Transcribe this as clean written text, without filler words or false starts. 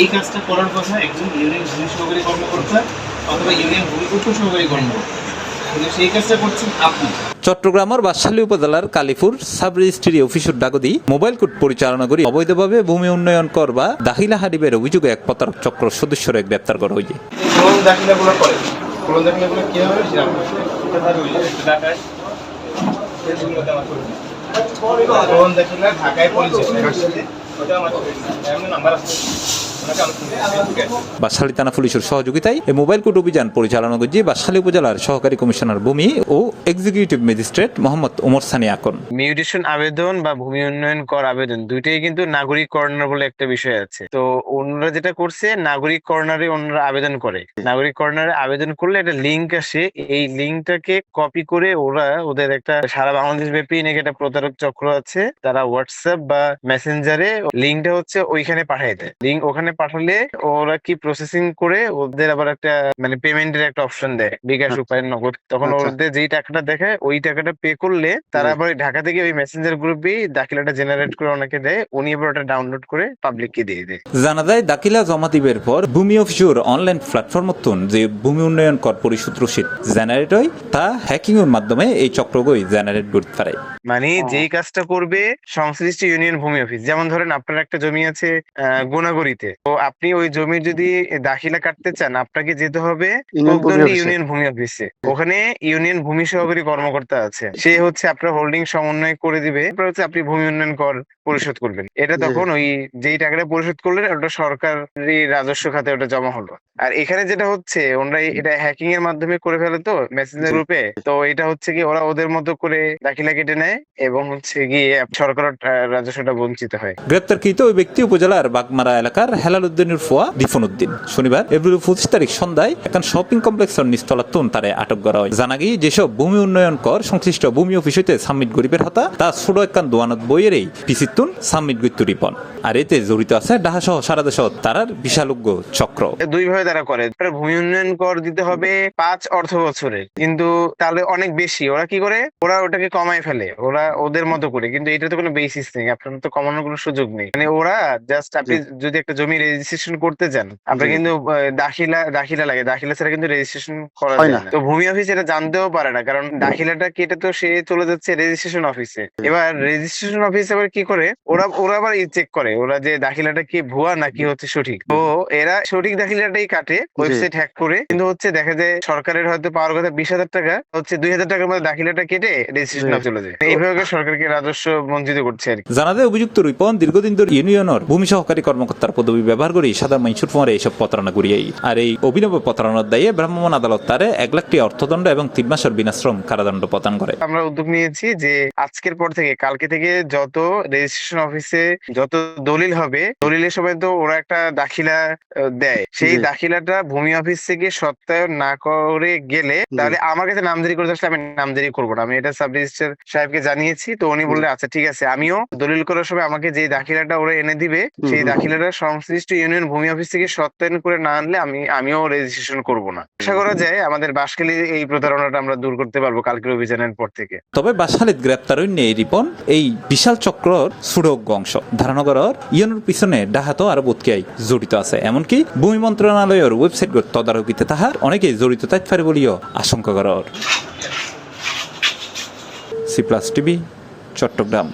এই কাজটা করার কথা একজন ইউনিয়ন ভূমি সহকারী কর্মকর্তা অথবা ইউনিয়ন ভূমিকর্ত সহকারী কর্মকর্তা, কিন্তু সেই কাজটা করছেন আপনি। চট্টগ্রামের বাঁশখালী উপজেলার কালীপুর সাব রেজিস্ট্রি অফিসের ডাগদি মোবাইল কোর্ট পরিচালনা করে অবৈধভাবে ভূমি উন্নয়ন কর বা দাখিলা হারিবের অভিযোগে এক প্রতারক চক্র সদস্যরা গ্রেপ্তার করা হয়েছে। কোন দাখিলাগুলো করে, কোন দাখিলাগুলো কি হবে সেটা কোন দাখিলা ঢাকায় পরিচয় নাম্বার আছে। বাঁশখালী থানা পুলিশের সহযোগিতায় এই মোবাইল কোর্ট অভিযান পরিচালনা করছে বাঁশখালী উপজেলার সহকারী কমিশনার ভূমি ও executive magistrate Mohammad Omar Sani Akon. Mutation আবেদন বা ভূমি উন্নয়ন কর আবেদন দুইটাই কিন্তু নাগরিক কর্নার বলে একটা বিষয় আছে। তো ওনারা যেটা করছে, নাগরিক কর্নারে ওনারা আবেদন করে, নাগরিক কর্নারে আবেদন করলে একটা লিঙ্ক আসে, এই লিঙ্কটাকে কপি করে ওরা ওদের একটা সারা বাংলাদেশ ব্যাপী নাকি একটা প্রতারক চক্র আছে, তারা হোয়াটসঅ্যাপ বা মেসেঞ্জারে লিঙ্কটা হচ্ছে ওইখানে পাঠিয়ে দেয়। লিঙ্ক ওখানে পাঠালে ওরা কি প্রসেসিং করে ওদের আবার একটা মানে পেমেন্টের একটা অপশন দেয়, বিকাশ উপায় নগদ। তখন ওদের যেই টাকাটা দেখায় ওই টাকাটা পে করলে তারা আবার ঢাকা থেকে ওই মেসেঞ্জার গ্রুপে দাখিলাটা জেনারেট করে ওনাকে দেয়, উনি আবার ওটা ডাউনলোড করে পাবলিককে দিয়ে দেয়। জানা যায় দাখিলা জমা দিবের পর ভূমি অফিসের অনলাইন প্ল্যাটফর্ম যে ভূমি উন্নয়ন কর পরিশোধ রসিদ জেনারেট হয়, তা হ্যাকিং এর মাধ্যমে এই চক্রগই জেনারেট করতে পারে। মানে যেই কাজটা করবে সংশ্লিষ্ট ইউনিয়ন ভূমি অফিস, যেমন ধরেন আপনার একটা জমি আছে গুণাগড়িতে, তো আপনি ওই জমি যদি দাখিলা কাটতে চান আপনাকে যেতে হবে ইউনিয়ন ভূমি অফিসে। ওখানে ইউনিয়ন ভূমি সহকারী কর্মকর্তা আছে, সে হচ্ছে আপনার হোল্ডিং সমন্বয় করে দিবে, হচ্ছে আপনি ভূমি উন্নয়ন কর পরিশোধ করবেন। এটা তখন ওই যেই টাকাটা পরিশোধ করলেন ওটা সরকারি রাজস্ব খাতে ওটা জমা হলো। আর এখানে যেটা হচ্ছে ওনারা এটা হ্যাকিং এর মাধ্যমে করে ফেলে তো মেসেঞ্জার গ্রুপে, তো এটা হচ্ছে কি ওরা ওদের মতো করে দাখিলা কেটে নেয় এবং হচ্ছে গিয়ে সরকার রাজস্বটা বঞ্চিত হয়। গ্রেপ্তারকৃত ওই ব্যক্তি উপজেলার বাগমারা এলাকার হেলাল উদ্দিনের ফুয়া রিফন উদ্দিন। শনিবার এপ্রিল 25 তারিখ সন্ধ্যায় এখন শপিং কমপ্লেক্সের নিচতলাতুন তারে আটক করা হয়। জানা গিয়ে যেসব ভূমি উন্নয়ন কর সংশ্লিষ্ট ভূমি অফিস হইতে সাবমিট গরিবের হতা তা ছোট একখান দোয়ানত বইয়ের এই পিসিতুন সাবমিট গিত্তু রিপন। আর এতে জড়িত আছে ঢাকা সহ সারা দেশ তারার বিশালজ্ঞ চক্র। দুই ভাবে তারা করে, ভূমি উন্নয়ন কর দিতে হবে 5 অর্থ বছরে, কিন্তু তাহলে অনেক বেশি। ওরা কি করে, ওরা ওটাকে কমায় ফেলে ওরা ওদের মতো করে, কিন্তু এটা তো কোনো বেসিস নেই, আপনার তো কমানোর কোনো সুযোগ নেই। মানে ওরা জাস্ট আপনি যদি একটা জমি রেজিস্ট্রেশন করতে চান আপনার কিন্তু দাখিলা লাগে, দাখিলা ছাড়া কিন্তু রেজিস্ট্রেশন করা যায় না। তো ভূমি অফিস এটা জানতেও পারে না, কারণ দাখিলাটা কেটে তো সে চলে যাচ্ছে রেজিস্ট্রেশন অফিসে। এবার রেজিস্ট্রেশন অফিস আবার কি করে, ওরা আবার চেক করে ওরা যে দাখিলাটা কি ভুয়া নাকি হচ্ছে সঠিক। তো এরা সঠিক দাখিলাটাই কাটে, ওয়েবসাইট হ্যাক করে, কিন্তু হচ্ছে দেখা যায় সরকারের হয়তো পাওয়ার কথা 20,000 টাকা, হচ্ছে 2,000 টাকার মধ্যে দাখিলাটা কেটে রেজিস্ট্রেশন চলে যায়। এইভাবে সরকারকে রাজস্ব বঞ্চিত করছে আর কি। জানা যায় অভিযুক্ত রিপন দীর্ঘদিন ধরে ইউনিয়নের ভূমি সহকারী কর্মকর্তার পদবি ব্যবহার করে সাধারণ মানুষের ফোনে এইসব প্রতারণা করিয়াই। আর এই অভিনব প্রতারণার দায়ে ভ্রাম্যমাণ আদালত তারে 1 লাখ টাকা অর্থদণ্ড এবং 3 মাসের বিনাশ্রম কারাদণ্ড প্রদান করে। আমরা উদ্যোগ নিয়েছি যে আজকের পর থেকে কালকে থেকে যত রেজিস্ট্রেশন অফিসে যত দলিল হবে, দলিলের সময় তো ওরা একটা দাখিলা দেয়, সেই দাখিলাটা ভূমি অফিস থেকে সত্যায়ন না করে গেলে তাহলে আমার কাছে নামজারি করতে আসলে আমি নামজারি করবো না। আমি এটা সাব রেজিস্ট্রার সাহেবকে জানিয়েছি, তো উনি বললেন আচ্ছা ঠিক আছে, আমিও দলিল করার সময় আমাকে যে দাখিলাটা ওরা এনে দিবে সেই দাখিলাটা সংশ্লিষ্ট ইউনিয়ন ভূমি অফিস থেকে সত্যায়ন করে না আনলে আমিও রেজিস্ট্রেশন করব না। আশা করা যায় আমাদের বাঁশখালী এই প্রতারণাটা আমরা দূর করতে পারবো কালকের অভিযানের পর থেকে। তবে বাঁশখালীত গ্রেপ্তার হইনি এই রিপন এই বিশাল চক্রর সুড়ক অংশ ধারণা করার ইয়নের পিছনে ডাহাতো আর বোধকেই জড়িত আছে। এমনকি ভূমি মন্ত্রণালয়ের ওয়েবসাইট তদারকিতে তাহার অনেকেই জড়িত থাকতে পারে বলেও আশঙ্কা করার। C plus TV, Chittagong.